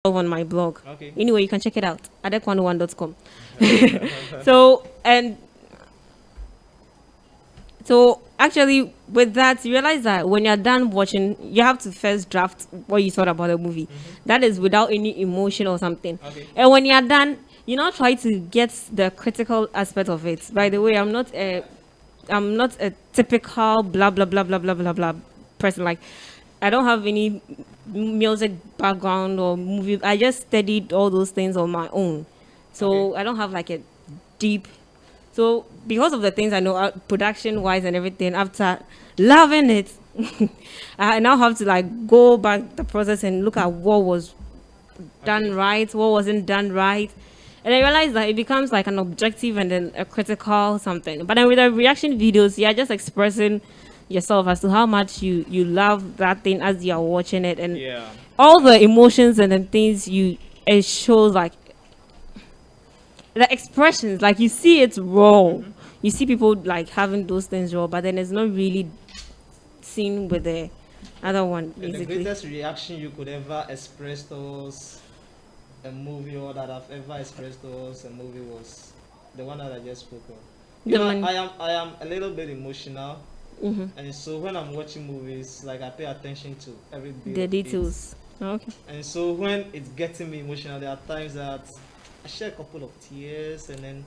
on my blog. Okay. Anyway, you can check it out at adek101.com. So and so actually with that you realize that when you're done watching, you have to first draft what you thought about the movie. That is without any emotion or something. Okay. And when you're done, you now try to get the critical aspect of it. By the way, I'm not a typical blah blah blah blah blah blah blah person. Like, I don't have any music background or movie. I just studied all those things on my own, so Okay. I don't have like a deep. So because of the things I know, production wise and everything, after loving it, I now have to like go back the process and look at what was done right, what wasn't done right. And I realized that it becomes like an objective and then a critical something. But then with the reaction videos, you're just expressing yourself as to how much you love that thing as you're watching it, and Yeah. all the emotions and then things it shows like the expressions, like you see it's raw. You see people like having those things raw, but then it's not really seen with the other one And the basically. greatest reaction you could ever express towards a movie, or that I've ever expressed towards a movie, was the one that I just spoke of. You The know, one. I am a little bit emotional, Hmm. and so when I'm watching movies, like I pay attention to every bit The of it. details. Okay. And so when it's getting me emotional, there are times that I shed a couple of tears, and then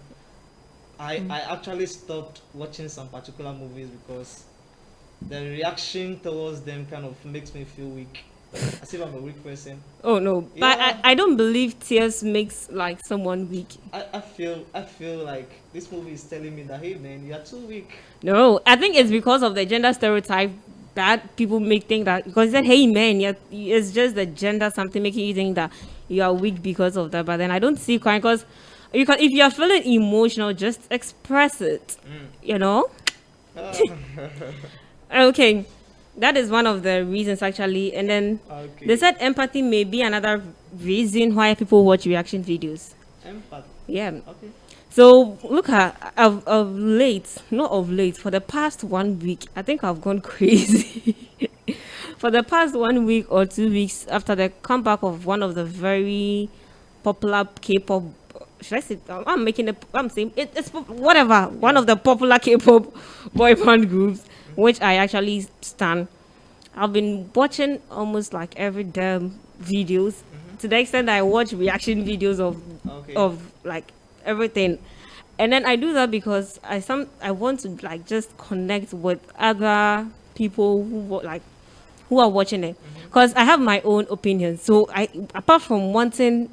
I actually stopped watching some particular movies because the reaction towards them kind of makes me feel weak, as if I'm a weak person. Oh no, but Yeah, I don't believe tears makes like someone weak. I feel like this movie is telling me that, hey man, you are too weak. No, I think it's because of the gender stereotype that people make think that because they said, "Hey man, it's just the gender something making you think that you are weak because of that." But then I don't see crying because you can, if you're feeling emotional, just express it. You know. Ah, Okay, that is one of the reasons actually, and then they okay. said empathy may be another reason why people watch reaction videos. Empathy. Yeah. Okay. So look at of late, not of late, for the past 1 week, I think I've gone crazy. For the past 1 week or 2 weeks after the comeback of one of the very popular K-pop, should I say? I'm making it. I'm saying whatever. One Yeah. of the popular K-pop boy band groups, which I actually stan. I've been watching almost like every damn videos, to the extent that I watch reaction videos Okay. of like everything. And then I do that because I want to like just connect with other people who are watching it, because I have my own opinion. So I, apart from wanting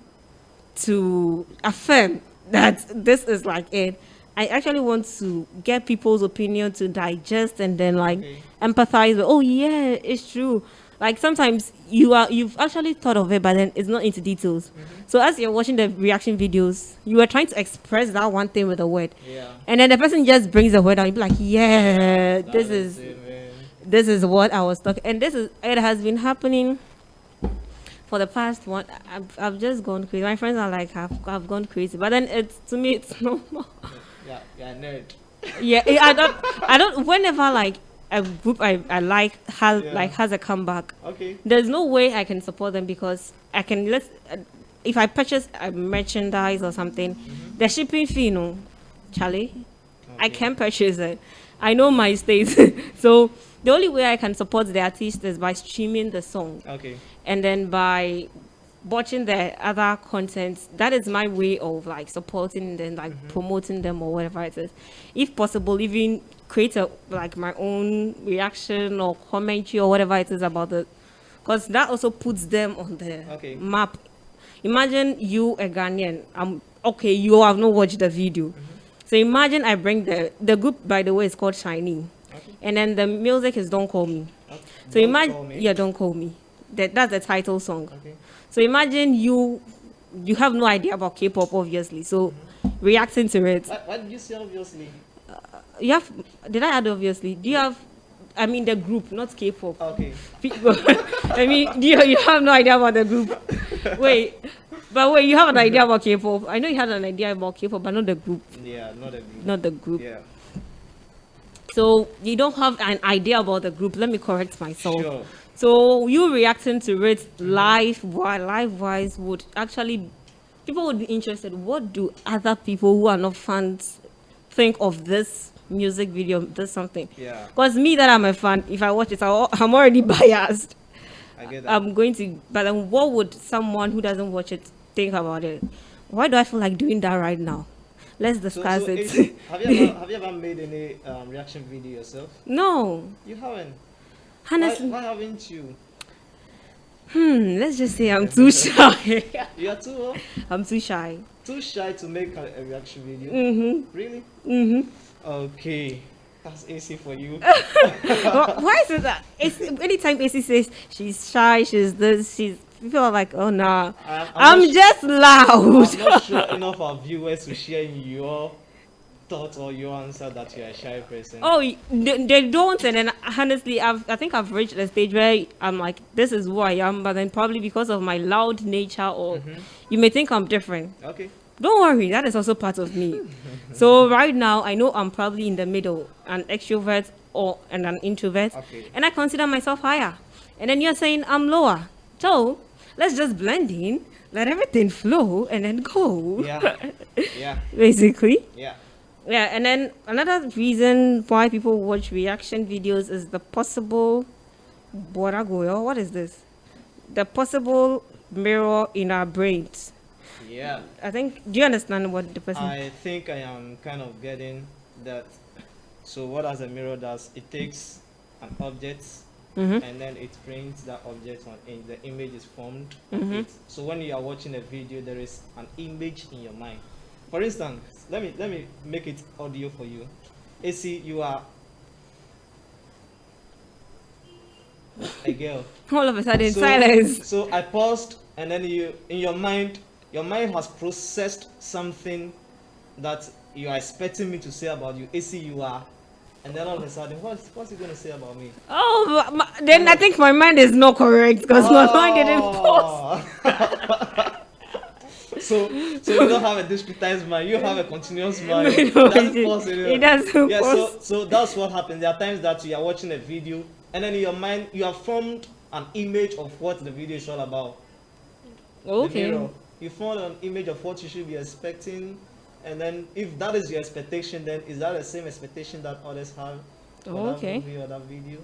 to affirm that this is like it, I actually want to get people's opinion to digest and then like Okay. empathize with, oh yeah, it's true. Like sometimes you've actually thought of it, but then it's not into details. So as you're watching the reaction videos, you are trying to express that one thing with a word, Yeah. and then the person just brings the word out. You be like, yeah, That this is is it, man. this is what I was talking, and it has been happening for the past one. I've just gone crazy. My friends are like, I've gone crazy, but then it's, to me, it's normal. Yeah, yeah, nerd. Yeah, I don't. Whenever like a group I like has Yeah. like has a comeback, Okay. there's no way I can support them because I can if I purchase a merchandise or something, the shipping fee, Charlie, I Okay. can purchase it. I know my state, so the only way I can support the artist is by streaming the song, Okay. and then by watching the other content. That is my way of like supporting them, like promoting them or whatever it is. If possible, even create a like my own reaction or commentary or whatever it is about it, because that also puts them on the Okay. map. Imagine you a Ghanaian. Okay, you have not watched the video. So imagine I bring the group, by the way, is called Shiny, Okay. and then the music is Don't Call Me. Okay. So Don't imagine, call me. yeah, Don't Call Me. That's the title song. Okay. So imagine you have no idea about K-pop, obviously. So reacting to it, Why did you say obviously? you have. Did I add obviously? Do you have? I mean the group, not K-pop. Okay. People. I mean, you have no idea about the group. Wait, but wait, you have an idea about K-pop. I know you had an idea about K-pop, but not the group. Yeah, not a big. Not the group. Yeah. So you don't have an idea about the group. Let me correct myself. Sure. So you reacting to it live wise would actually, people would be interested. What do other people who are not fans think of this music video, this something? Yeah, Because me that I'm a fan, if I watch it, I'm already biased. I get that. I'm going to, but then what would someone who doesn't watch it think about it? Why do I feel like doing that right now? Let's discuss it. AC, have you ever made any reaction video yourself? No, You haven't. honestly. Why haven't you? Let's just say I'm too shy. You are I'm too shy. too shy to make a reaction video. Really? Okay, that's AC for you. Why is it that? It's, anytime AC says she's shy, she's this, people are like, oh nah, I'm not just loud. I'm not sure enough of our viewers to share your thoughts or your answer that you're a shy person. Oh, they don't, and then honestly, I think I've reached a stage where I'm like, this is who I am, but then probably because of my loud nature, or you may think I'm different. Okay. Don't worry, that is also part of me. So right now, I know I'm probably in the middle, an extrovert and an introvert, Okay. and I consider myself higher. And then you're saying I'm lower. So let's just blend in, let everything flow, and then go. Yeah. Yeah. Basically. Yeah. Yeah, and then another reason why people watch reaction videos is the possible boragoyo. What is this? The possible mirror in our brains. Yeah. I think. Do you understand what the person? I think I am kind of getting that. So what as a mirror does, it takes an object and then it prints that object on the image is formed of it. So when you are watching a video, there is an image in your mind. For instance, let me make it audio for you. AC, you are a girl. All of a sudden, silence. So I paused, and then you, in your mind has processed something that you are expecting me to say about you. AC, you are, and then all of a sudden, what's he going to say about me? Oh, then I think my mind is not correct because my mind didn't pause. So you don't have a discretized mind, you have a continuous mind. No, It doesn't Yeah, pause. so that's what happens. There are times that you are watching a video and then in your mind you have formed an image of what the video is all about. The Okay. mirror. You formed an image of what you should be expecting, and then if that is your expectation, then is that the same expectation that others have for Okay. that movie or that video?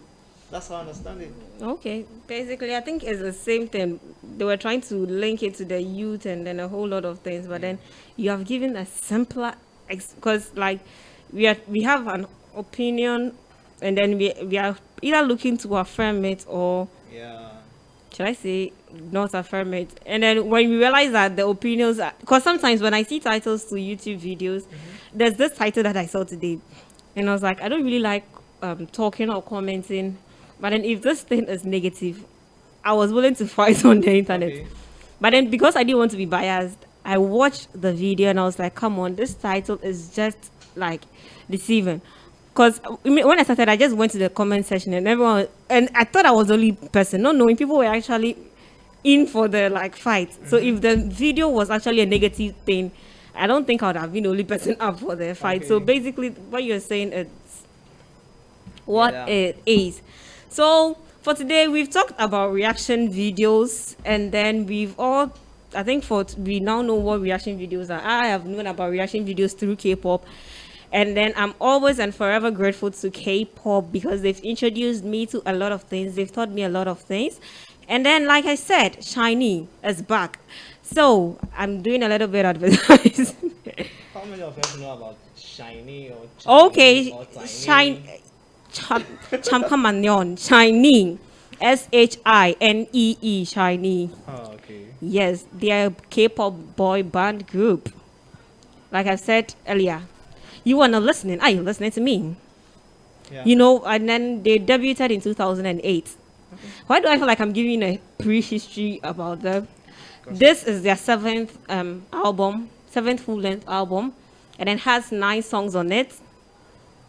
That's how I understand it. Okay. Basically, I think it's the same thing. They were trying to link it to the youth and then a whole lot of things, but then you have given a simpler, because like we have an opinion, and then we are either looking to affirm it or Yeah. should I say not affirm it. And then when we realize that the opinions are, because sometimes when I see titles to YouTube videos, there's this title that I saw today, and I was like, I don't really like talking or commenting, but then if this thing is negative, I was willing to fight on the internet. Okay. But then because I didn't want to be biased, I watched the video and I was like, come on, this title is just like deceiving. Because when I started, I just went to the comment section and everyone, and I thought I was the only person, not knowing people were actually in for the like fight. So if the video was actually a negative thing, I don't think I would have been the only person up for the fight. Okay. So basically, what you're saying is what Yeah. it is. So for today, we've talked about reaction videos, and then we've all, I think we now know what reaction videos are. I have known about reaction videos through K-pop. And then I'm always and forever grateful to K-pop because they've introduced me to a lot of things. They've taught me a lot of things. And then, like I said, Shiny is back. So I'm doing a little bit of advertising. How many of us know about Shiny or Chiny Okay, or Tiny? Chamkamanyon, Shiny, SHINEE, Shiny. Oh, okay. Yes, they are a K-pop boy band group. Like I said earlier, you are not listening. Are you listening to me? Yeah. You know, and then they debuted in 2008. Why do I feel like I'm giving a pre-history about them? This is their seventh full-length album, and it has 9 songs on it.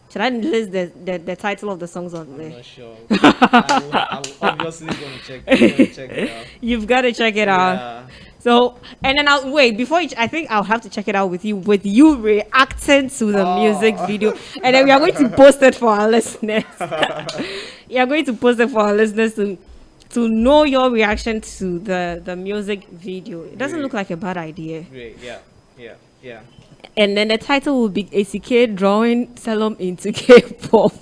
Should I list the title of the songs on I'm there? not sure. I will obviously gonna check it out. You've got to check it out. Yeah. So, and then I'll wait before I think I'll have to check it out with you reacting to the music video, and then we are going to post it for our listeners. We are going to post it for our listeners to to know your reaction to the music video. It doesn't look like a bad idea. Great. Yeah. Yeah. Yeah. And then the title will be ACK drawing Salom into K-pop.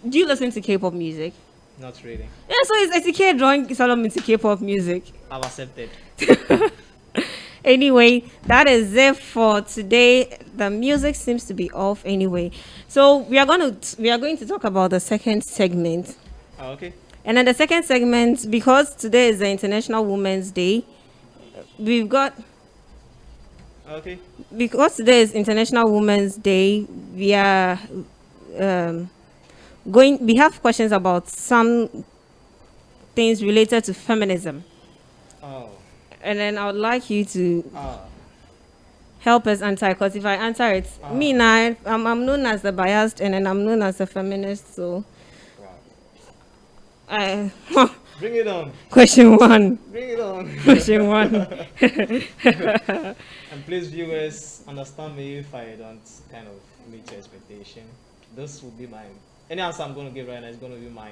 Do you listen to K-pop music? Not really. Yeah, so it's ACK drawing Salom into K-pop music. I've accepted. Anyway, that is it for today. The music seems to be off anyway. So we are going to talk about the second segment. Okay. And then the second segment, because today is the International Women's Day, we've got Okay. because today is International Women's Day, we are we have questions about some things related to feminism. Oh. And then I would like you to Ah. help us answer, because if I answer it, me now, I'm known as the biased and then I'm known as a feminist. So, Wow. Bring it on. question one. Bring it on. Question one. And please, viewers, understand me if I don't kind of meet your expectation. This will be my any answer I'm going to give right now is going to be my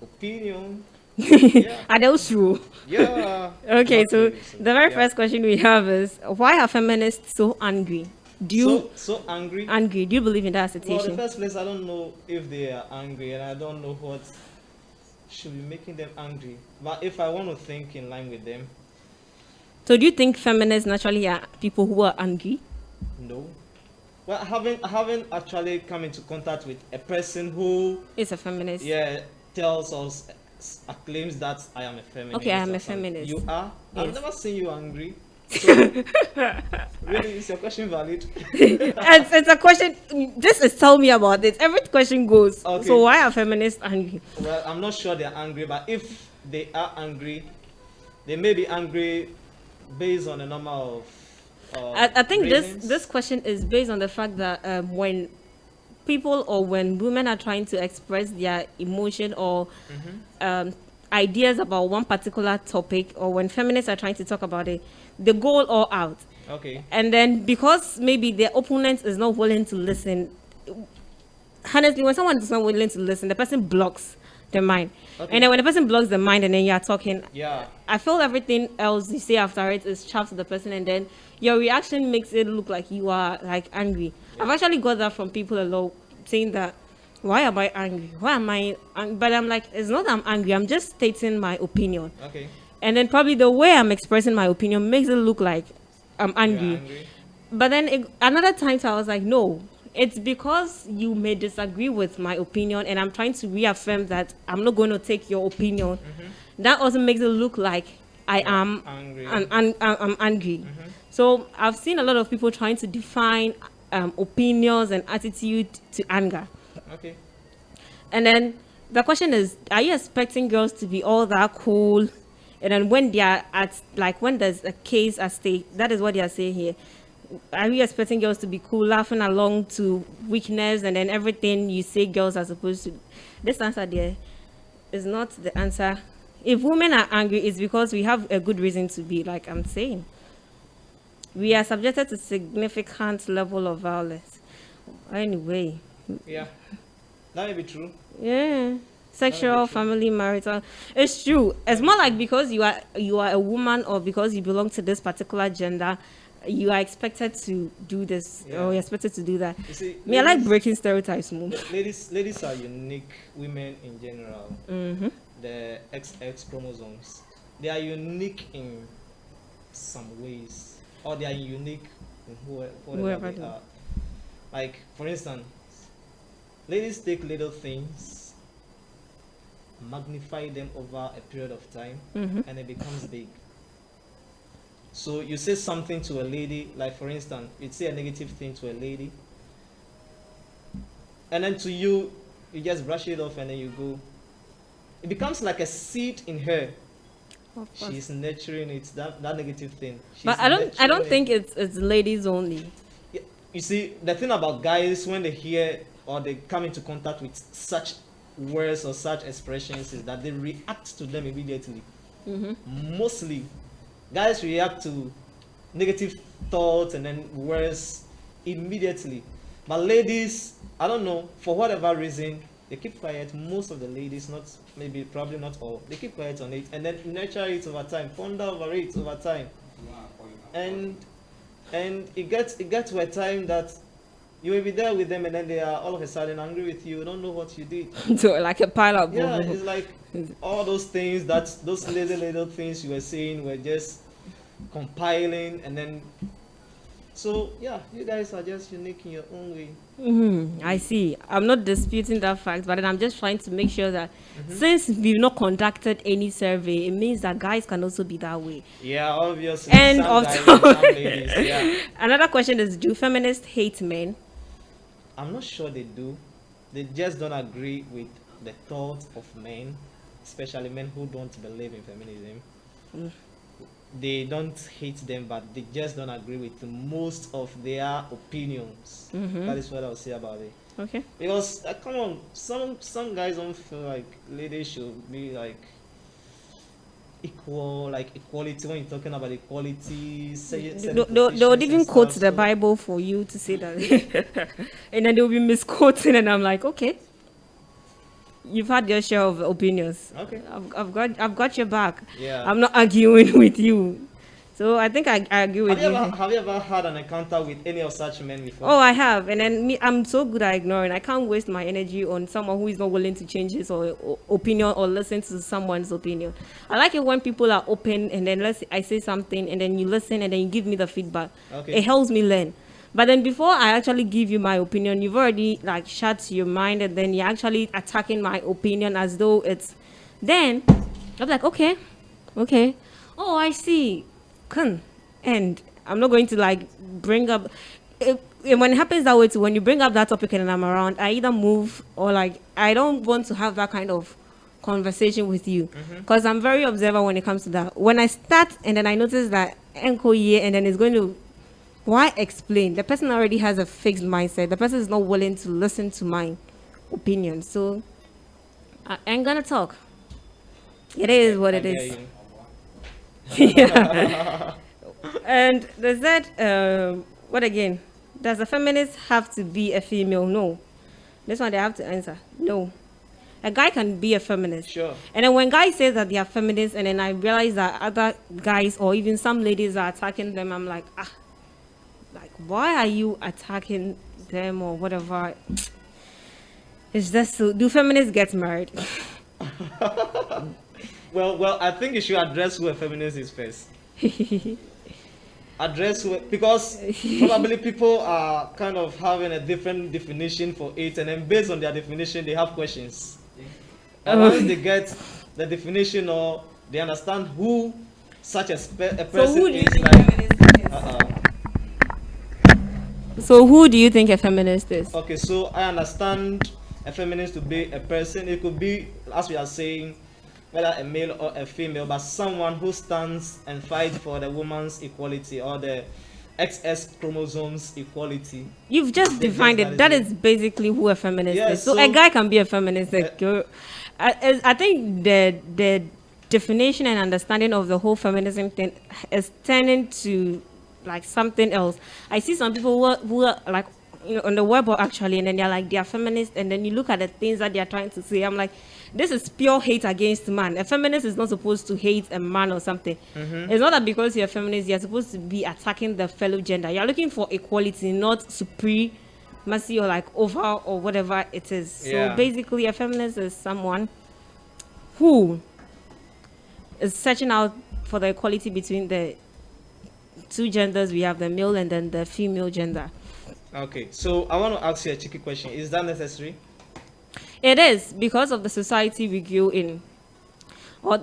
opinion. Yeah. Are those true? Yeah. Okay, Not so really, the very yeah. first question we have is, why are feminists so angry? Do you so angry? angry? Do you believe in that Well, in situation? the first place, I don't know if they are angry, and I don't know what should be making them angry. But if I want to think in line with them, So do you think feminists naturally are people who are angry? no. Well, I haven't actually come into contact with a person who, It's a feminist. yeah, tells us, claims that I am a feminist. Okay, I am or a something. feminist. You are? I've Yes. never seen you angry. So, really, is your question valid? It's a question. This is tell me about it. Every question goes. Okay. So why are feminists angry? Well, I'm not sure they're angry, but if they are angry, they may be angry based on a number of. I think reasons. this question is based on the fact that when people or when women are trying to express their emotion or ideas about one particular topic, or when feminists are trying to talk about it, they go all out. Okay. And then because maybe their opponent is not willing to listen, honestly, when someone is not willing to listen, the person blocks their mind. Okay. And then when the person blocks the mind and then you are talking, Yeah. I feel everything else you say after it is chaff to the person, and then your reaction makes it look like you are like angry. Yeah. I've actually got that from people a lot, saying that, why am I angry? Why am I? But I'm like, it's not that I'm angry. I'm just stating my opinion. Okay. And then probably the way I'm expressing my opinion makes it look like I'm You're angry. angry. But then another time, I was like, no, it's because you may disagree with my opinion, and I'm trying to reaffirm that I'm not going to take your opinion. That also makes it look like I am angry. I'm angry. So I've seen a lot of people trying to define opinions and attitude to anger. Okay. And then the question is, are you expecting girls to be all that cool? And then when they are at, like, when there's a case at stake, that is what they are saying here. Are you expecting girls to be cool, laughing along to weakness, and then everything you say girls are supposed to? This answer there is not the answer. If women are angry, it's because we have a good reason to be, like I'm saying. We are subjected to significant level of violence. Anyway, Yeah. That may be true. yeah. Sexual, true. family, marital. It's true. It's more like because you are a woman, or because you belong to this particular gender, you are expected to do this, Yeah. or you're expected to do that. You see, Me, I like breaking stereotypes more. ladies are unique. Women in general, Mm-hmm. the XX chromosomes, they are unique in some ways, or they are unique in whoever Whoever they they are. Like, for instance, ladies take little things, magnify them over a period of time, Mm-hmm. and it becomes big. So you say something to a lady, like for instance, you'd say a negative thing to a lady, and then to you, you just brush it off and then you go. It becomes like a seed in her. Of course. She's nurturing it, that negative thing. But She's I don't nurturing think it. it's ladies only. Yeah, you see, the thing about guys, when they hear or they come into contact with such words or such expressions, is that they react to them immediately. Mm-hmm. Mostly, guys react to negative thoughts and then words immediately. But ladies, I don't know, for whatever reason, they keep quiet. Most of the ladies, not maybe, probably not all, they keep quiet on it and then nurture it over time, ponder over it over time, and it gets to a time that you will be there with them and then they are all of a sudden angry with you. You don't know what you did. So like a pile of Yeah, bubble. it's like all those things, that those little things you were saying were just compiling, and then so yeah, you guys are just unique in your own way. I see. I'm not disputing that fact, but then I'm just trying to make sure that Mm-hmm. since we've not conducted any survey, it means that guys can also be that way. Yeah, obviously. End Some of guys and story. some ladies. Yeah, Another question is: do feminists hate men? I'm not sure they do. They just don't agree with the thoughts of men, especially men who don't believe in feminism. Mm. They don't hate them, but they just don't agree with most of their opinions. Mm-hmm. That is what I'll say about it. Okay. Because come on, some guys don't feel like ladies should be like equal, like equality. When you're talking about equality, They would even quote the Bible for you to say that, and then they'll be misquoting, and I'm like, okay, you've had your share of opinions. Okay. I've got your back. Yeah. I'm not arguing with you. So I think I agree with you. Have you ever had an encounter with any of such men before? Oh, I have, and then I'm so good at ignoring. I can't waste my energy on someone who is not willing to change his or opinion or listen to someone's opinion. I like it when people are open, and then I say something, and then you listen, and then you give me the feedback. Okay. It helps me learn. But then before I actually give you my opinion, you've already like shut your mind, and then you're actually attacking my opinion as though it's. Then I'm like, okay. Oh, I see. And I'm not going to like bring up when it happens that way too, when you bring up that topic and I'm around, I either move or like I don't want to have that kind of conversation with you because I'm very observant when it comes to that. When I start and then I notice that enko here and then it's going to why explain? The person already has a fixed mindset. The person is not willing to listen to my opinion. So I ain't gonna talk. It is what it is. Yeah. And there's that what again? Does a feminist have to be a female? No. This one they have to answer. No. A guy can be a feminist. Sure. And then when guys say that they are feminists and then I realize that other guys or even some ladies are attacking them, I'm like, like why are you attacking them or whatever? It's just so do feminists get married? Well, I think you should address who a feminist is first. Address who, because probably people are kind of having a different definition for it, and then based on their definition, they have questions. And once they get the definition or they understand who such a person So who do you is, think like, feminist is? So who do you think a feminist is? okay, so I understand a feminist to be a person. It could be, as we are saying, whether a male or a female, but someone who stands and fights for the woman's equality or the XX chromosomes equality. You've just defined it. That is basically who a feminist Yeah, is. So so- a guy can be a feminist. I think the definition and understanding of the whole feminism thing is turning to like something else. I see some people who are like on the web actually, and then they're like they are feminist, and then you look at the things that they are trying to say. I'm like, this is pure hate against man. A feminist is not supposed to hate a man or something. It's not that because you're a feminist, you're supposed to be attacking the fellow gender. You're looking for equality, not supremacy or like over or whatever it is. Yeah. So basically, a feminist is someone who is searching out for the equality between the two genders. We have the male and then the female gender. Okay, so I want to ask you a tricky question. Is that necessary? It is because of the society we grew in. Or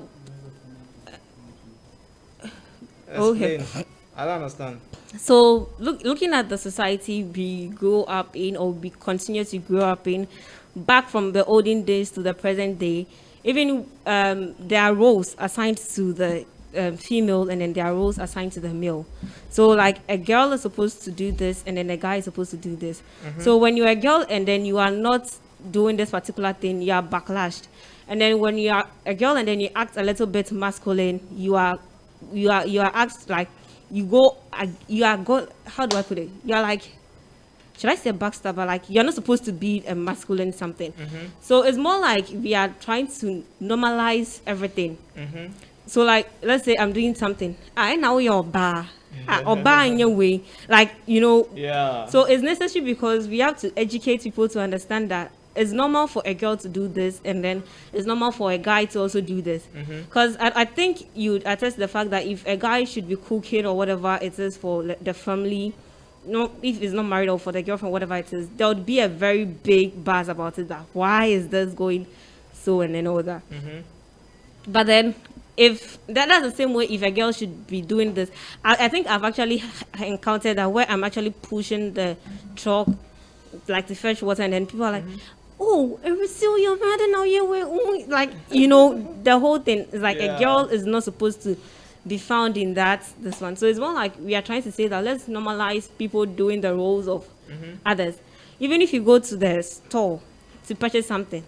Okay. Explain. I don't understand. so looking at the society we grew up in or we continue to grow up in, back from the olden days to the present day, even there are roles assigned to the female and then there are roles assigned to the male. So like a girl is supposed to do this and then a guy is supposed to do this. So when you're a girl and then you are not doing this particular thing, you are backlashed. And then when you are a girl and then you act a little bit masculine, you are asked like you are how do I put it? You are like should I say a backstabber? Like, you're not supposed to be a masculine something. So it's more like we are trying to normalize everything. So like, let's say I'm doing something. I know you're bar. Or bar in your way. Like, Yeah. So it's necessary because we have to educate people to understand that it's normal for a girl to do this, and then it's normal for a guy to also do this. Because I think you'd attest the fact that if a guy should be cooking or whatever it is for the family, if he's not married, or for the girlfriend, whatever it is, there would be a very big buzz about it, that why is this going so, and then all that. But then if that's the same way, if a girl should be doing this, I think I've actually encountered that where I'm actually pushing the truck like to fetch water, and then people are like, oh, you're mad now, you like, the whole thing is like a girl is not supposed to be found in this one. So it's more like we are trying to say that let's normalize people doing the roles of others. Even if you go to the store to purchase something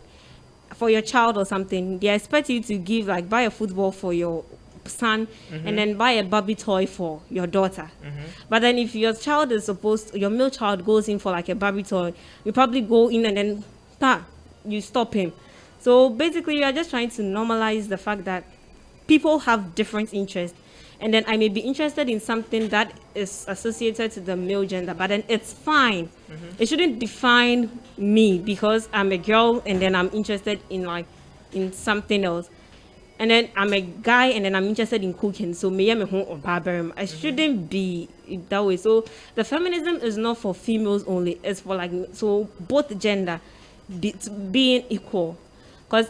for your child or something, they expect you to give, like, buy a football for your son and then buy a Barbie toy for your daughter. But then if your child is your male child goes in for like a Barbie toy, you probably go in and then you stop him. So basically, you are just trying to normalize the fact that people have different interests, and then I may be interested in something that is associated to the male gender, but then it's fine. It shouldn't define me because I'm a girl and then I'm interested in something else. And then I'm a guy and then I'm interested in cooking. So I shouldn't be that way. So the feminism is not for females only. It's for both gender being equal. Because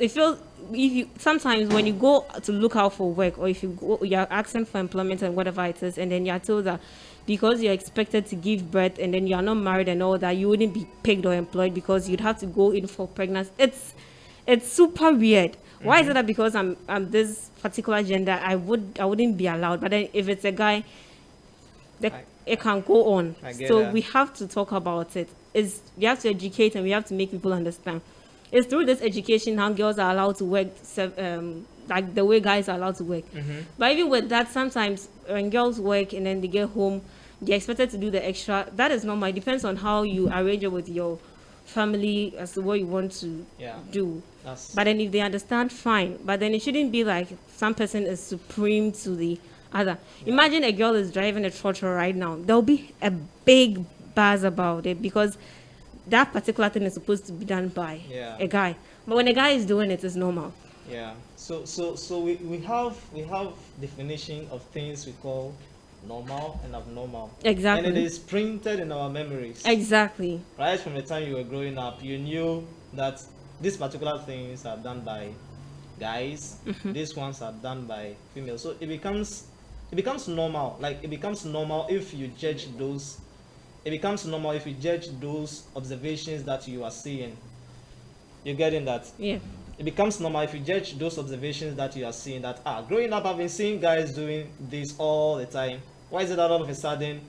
sometimes when you go to look out for work, or if you're asking for employment and whatever it is, and then you're told that because you're expected to give birth and then you're not married and all that, you wouldn't be picked or employed because you'd have to go in for pregnancy. It's super weird. Why is it that because I'm this particular gender, I wouldn't be allowed? But then if it's a guy, it can go on. So we have to talk about it. We have to educate and we have to make people understand. It's through this education how girls are allowed to work, like the way guys are allowed to work. But even with that, sometimes when girls work and then they get home, they're expected to do the extra. That is normal. It depends on how you arrange it with your family as to what you want to do. But then if they understand, fine. But then it shouldn't be like some person is supreme to the other. Imagine a girl is driving a trotro right now. There'll be a big buzz about it because that particular thing is supposed to be done by a guy. But when a guy is doing it, it's normal. Yeah. So we have definition of things we call normal and abnormal. Exactly. And it is printed in our memories. Exactly. Right from the time you were growing up, you knew that these particular things are done by guys. These ones are done by females. So it becomes normal. Like it becomes normal if you judge those. It becomes normal if you judge those observations that you are seeing. You're getting that? Yeah. It becomes normal if you judge those observations that you are seeing. That growing up, I've been seeing guys doing this all the time. Why is it that all of a sudden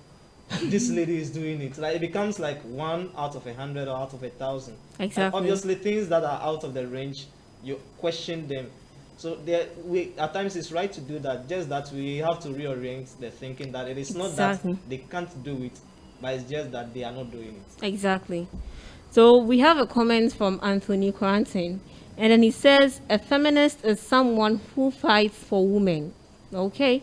this lady is doing it? Like it becomes like 1 out of 100 or out of 1,000. Exactly. And obviously, things that are out of the range, you question them. So at times it's right to do that. Just that we have to reorient the thinking that it is not that they can't do it, but it's just that they are not doing it. Exactly. So we have a comment from Anthony Quarantine, and then he says a feminist is someone who fights for women. Okay.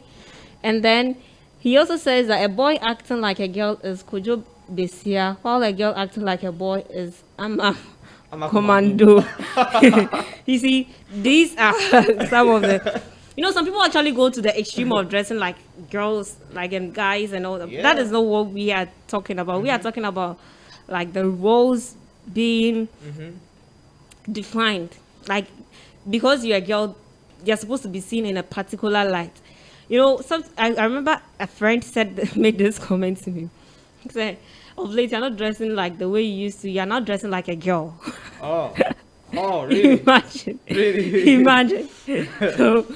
And then he also says that a boy acting like a girl is Kojo Besia, while a girl acting like a boy is Ama Commando. You see, these are some of the... some people actually go to the extreme of dressing like girls, like and guys and all that. That is not what we are talking about. We are talking about like the roles being defined. Like, because you're a girl, you're supposed to be seen in a particular light. I remember a friend made this comment to me. He said, of late, you're not dressing like the way you used to. You're not dressing like a girl. Oh, really? Imagine. Really? Imagine. So,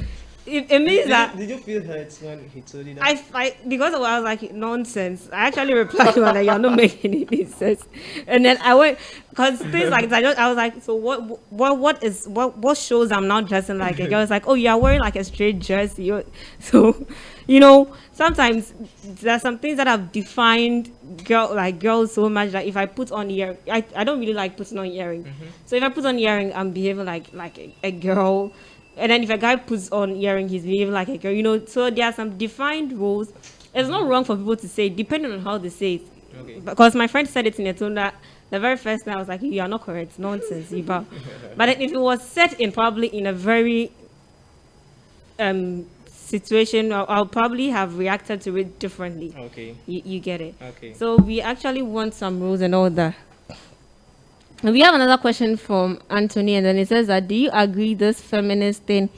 it means that Did you feel hurt when he told you that? because I was like nonsense. I actually replied to her that you're not making any sense, and then I went because things like that. I was like, so what shows I'm not dressing like a girl? It's like, oh, you are wearing like a straight dress. So, sometimes there's some things that have defined girls so much that if I put on I don't really like putting on earring. So if I put on earring, I'm behaving like a girl. And then if a guy puts on earring, he's behaving like a girl, So there are some defined rules. It's not wrong for people to say it, depending on how they say it. Okay. Because my friend said it in a tone that the very first time I was like, you are not correct, nonsense, Iba. But then if it was said probably in a very situation, I'll probably have reacted to it differently. Okay. You get it? Okay. So we actually want some rules and all that. And we have another question from Anthony, and then it says that, do you agree this feminist thing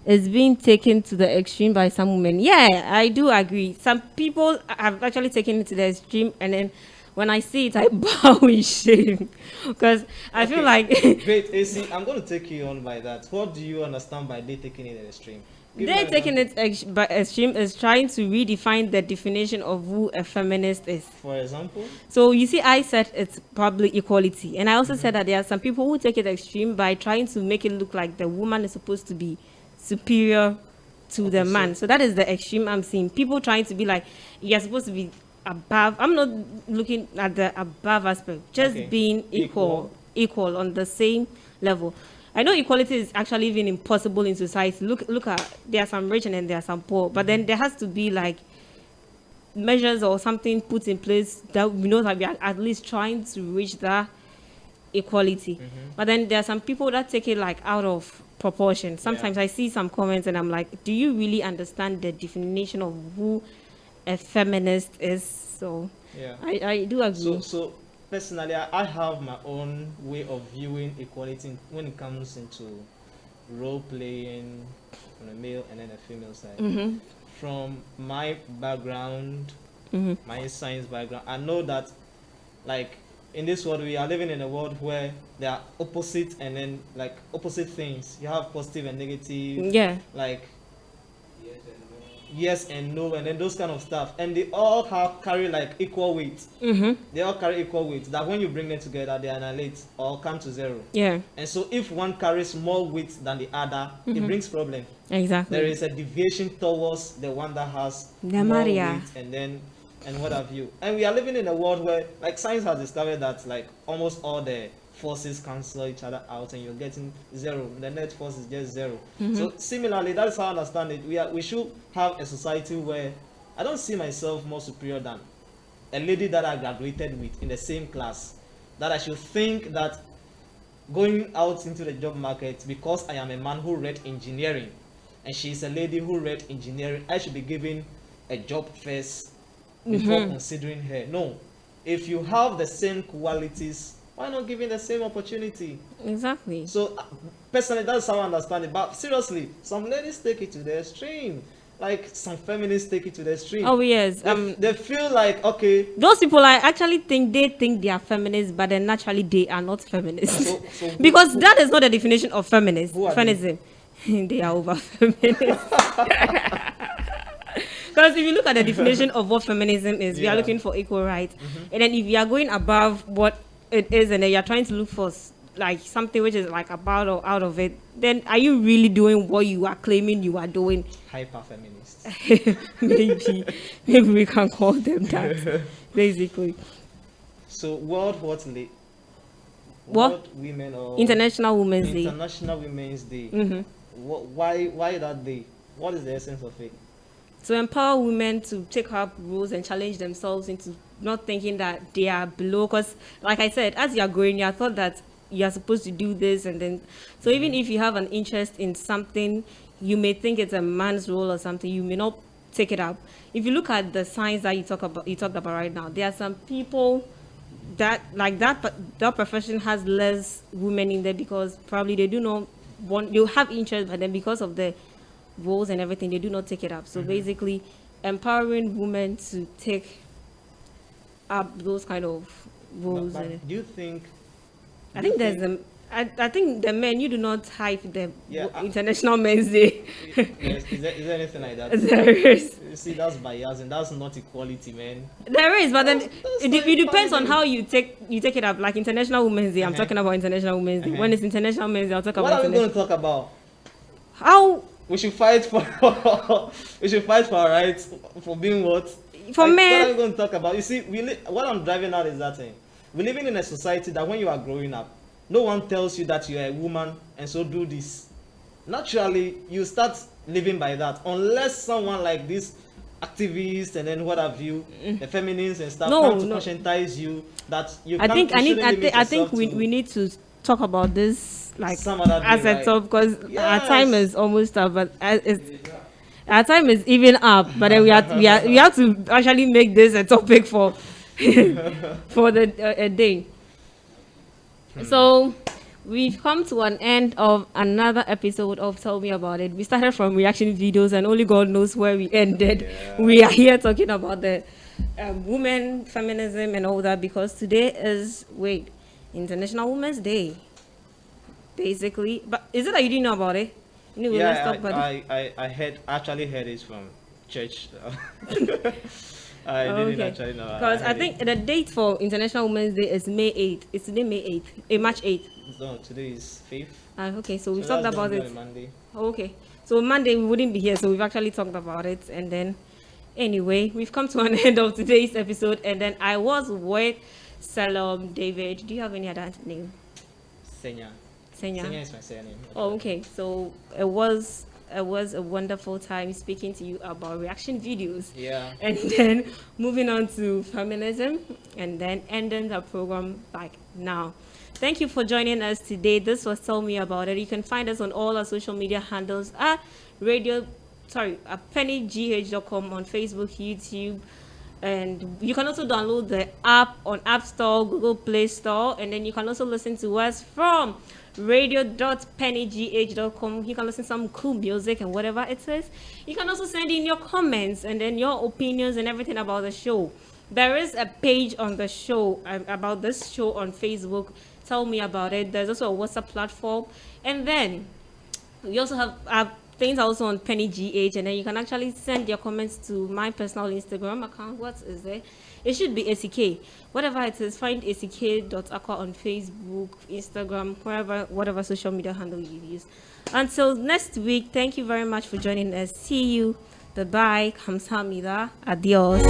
is being taken to the extreme by some women? Yeah, I do agree. Some people have actually taken it to the extreme, and then when I see it, I bow in shame. Because I feel like... Wait, AC, I'm going to take you on by that. What do you understand by they taking it to the extreme? They're taking it by extreme is trying to redefine the definition of who a feminist is. For example? So you see, I said it's probably equality. And I also said that there are some people who take it extreme by trying to make it look like the woman is supposed to be superior to the man. So that is the extreme I'm seeing. People trying to be like, you're supposed to be above. I'm not looking at the above aspect. Just being equal on the same level. I know equality is actually even impossible in society. Look at, there are some rich and then there are some poor. But then there has to be like measures or something put in place that we know that we are at least trying to reach that equality. But then there are some people that take it like out of proportion. Sometimes I see some comments and I'm like, do you really understand the definition of who a feminist is? So I do agree. So personally, I have my own way of viewing equality when it comes into role playing on a male and then a female side. From my background, my science background, I know that like in this world we are living in a world where there are opposite and then like opposite things. You have positive and negative. Like yes and no, and then those kind of stuff, and they all carry like equal weight. They all carry equal weight, that when you bring them together they annihilate or come to zero. And so if one carries more weight than the other, it brings problem. Exactly. There is a deviation towards the one that has more weight and what have you. And we are living in a world where like science has discovered that like almost all the forces cancel each other out and you're getting zero. The net force is just zero. So similarly, that's how I understand it. We should have a society where I don't see myself more superior than a lady that I graduated with in the same class, that I should think that going out into the job market, because I am a man who read engineering and she's a lady who read engineering, I should be given a job first before considering her. No, if you have the same qualities, why not giving the same opportunity? Exactly. So personally, that's how I understand it. But seriously, some ladies take it to the extreme. Like some feminists take it to the extreme. Oh yes. They feel like, okay, those people I actually think they are feminists, but then naturally they are not feminists. So because that is not the definition of feminist. Feminism. They are over feminists. Because if you look at the definition of what feminism is, we are looking for equal rights. And then if you are going above what it is and then you're trying to look for like something which is like about or out of it, then are you really doing what you are claiming you are doing? Hyper feminists. maybe we can call them that basically. So World Women or International Women's Day. International Women's Day. Why that day? What is the essence of it? To empower women to take up roles and challenge themselves into not thinking that they are below. Because, like I said, as you are growing, you are thought that you are supposed to do this, and then so even if you have an interest in something, you may think it's a man's role or something. You may not take it up. If you look at the science that you talked about right now, there are some people that like that profession has less women in there because probably they do not want. You have interest, but then because of the roles and everything, they do not take it up. So basically empowering women to take up those kind of roles. But do you think I think there's I think the men, you do not hype the Yeah, International Men's Day. yes, is there anything like that? There is. You see, that's bias and that's not equality, man. There is, but then That's not it depends on equality. how you take it up. Like International Women's Day, I'm Uh-huh. talking about International Women's Day. Uh-huh. When it's International Men's Day, I'll talk What about are we going international. to talk about? How We should fight for we should fight for our rights for being what? for Like, what are we men? going to talk about? You see, what I'm driving at is that thing. We're living in a society that when you are growing up, no one tells you that you're a woman and so do this. Naturally, you start living by that, unless someone like this activists and then what have you, the feminists and stuff, No, come to no. conscientize you that you I can't. think you shouldn't limit I think yourself to we need to talk about this like some other day, as a right? top because our time Yes. is almost up, but our time is even up. But then we have to actually make this a topic for for the a day. So we've come to an end of another episode of Tell Me About It. We started from reaction videos, and only God knows where we ended. Yeah. We are here talking about the women, feminism, and all that because today is International Women's Day, basically. But is it that you didn't know about it? Anyway, let's Yeah, talk about it. actually heard it from church. I didn't Okay. actually know. Because I heard think it. the date for International Women's Day is May 8th. It's today May 8th, March 8th. No, today is 5th. Okay, so we've So talked that's about gonna be it. on Monday. Okay. So Monday we wouldn't be here, so we've actually talked about it. And then, anyway, we've come to an end of today's episode. And then I was with Salom David. Do you have any other name? Senya. Senya. Senya is my surname. Oh, okay. So it was a wonderful time speaking to you about reaction videos. Yeah. And then moving on to feminism and then ending the program like now. Thank you for joining us today. This was Tell Me About It. You can find us on all our social media handles at PenyGh.com on Facebook, YouTube, and you can also download the app on App Store, Google Play Store, and then you can also listen to us from radio.PenyGh.com. You can listen to some cool music and whatever it is. You can also send in your comments and then your opinions and everything about the show. There is a page on the show about this show on Facebook. Tell Me About It. There's also a WhatsApp platform, and then we also have things also on PenyGh, and then you can actually send your comments to my personal Instagram account. What is it? It should be ACK. Whatever it is, find ack.aqua on Facebook, Instagram, whatever social media handle you use. Until next week, thank you very much for joining us. See you. Bye-bye. Kamsahamnida. Adios.